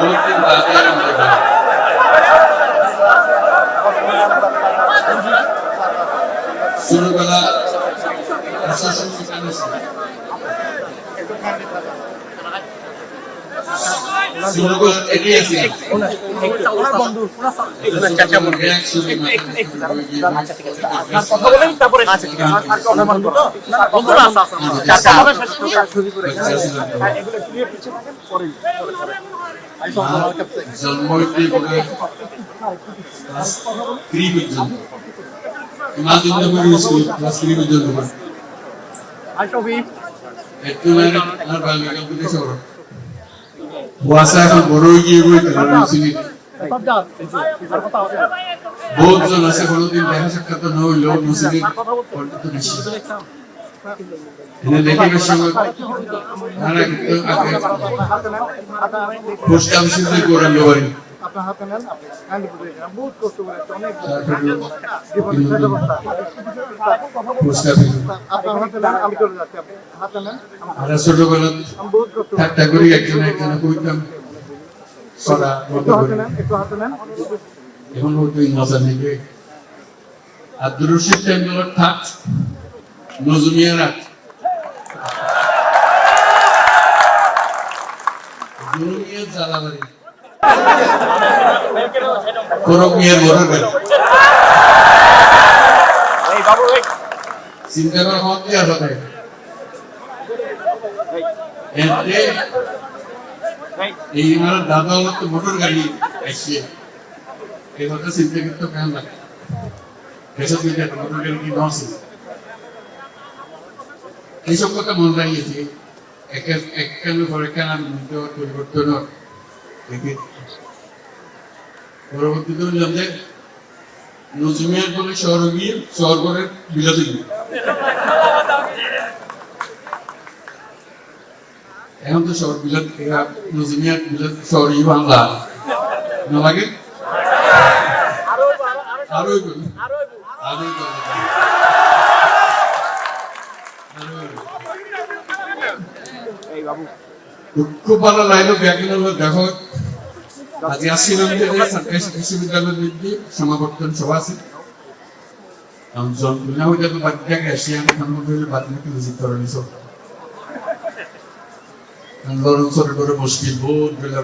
দিন বাদে আমরা ছোটবেলা প্রশাসন Puasa এখন বড় গিয়ে বই বহুত জন আছে কোনোদিন দেখা সাক্ষাৎ না হইলেও মুসলিম পণ্ডিত বেশি দেখে সঙ্গে পোস্ট অফিসে করেন বাড়ি আপনার হাতে নেন আপনি বহুত কষ্ট করে অনেক পোস্ট অফিস আপনার হাতে নেন আমি চলে যাচ্ছি আপনি হাতে নেন আমরা ছোটবেলা ঠাট্টা করি একজন কইতাম সরা একটু হাতে নেন এখন ওই মজা নেবে আব্দুর রশিদ টেন্ডুলার থাক নজমিয়া রাখ জুনিয়র জালাবাড়ি করমিয়ার বড় ভাই এই বাবু এই চিন্তা করা হত কি হবে এই আমার দাদা হলো তো মোটর গাড়ি আসছে এই কথা চিন্তা করতে কেন লাগে এসব দিকে মোটর গাড়ি কি নসে এইসব কথা মনে রাখিয়েছি একখানে পরে কেন পরিবর্তন দেখে পরবর্তীতে বললাম যে নজমিয়ার বলে শহর গিয়ে শহর করে বিলাতে গিয়ে এখন তো শহর বিলাত নজমিয়ার বিলাত শহরই বাংলা না লাগে আরো খুব ভালো লাগলো ব্যাকরণ দেখো আজ আসছিলাম যে সরকারি বিশ্ববিদ্যালয়ের সমাবর্তন সভা আছে জন্মদিন হইলে তো বাদ থেকে আসি আমি বাদ নাকি ভিজিট করেনি সব লরণ ছোট করে মুশকিল বহুত বেলা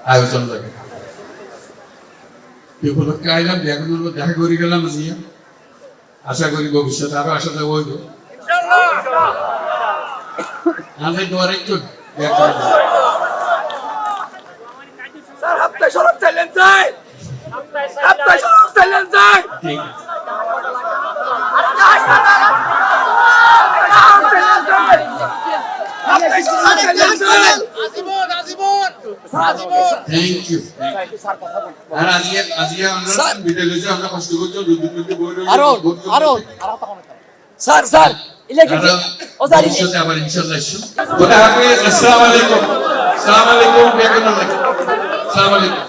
আয়োজন লাগে উপলক্ষে আইলাম ব্যাকরণ দেখা করে গেলাম নিয়ে আশা করি ভবিষ্যতে আরো আসা যাবো হইব আমাদের দুয়ারে একটু ব্যাকরণ আপনি সরব চাইলেন যাই আপনি সরব চাইলেন যাই ঠিক থ্যাংক ইউ আর আজকে আমরা বিদ্যালয়ে আমরা কষ্ট করতে দুদিন বই আরো স্যার স্যার ইলেকট্রিক ওজারি আবার ইনশাআল্লাহ খোদা হাফেজ আসসালামু আলাইকুম আসসালামু আলাইকুম আসসালামু আলাইকুম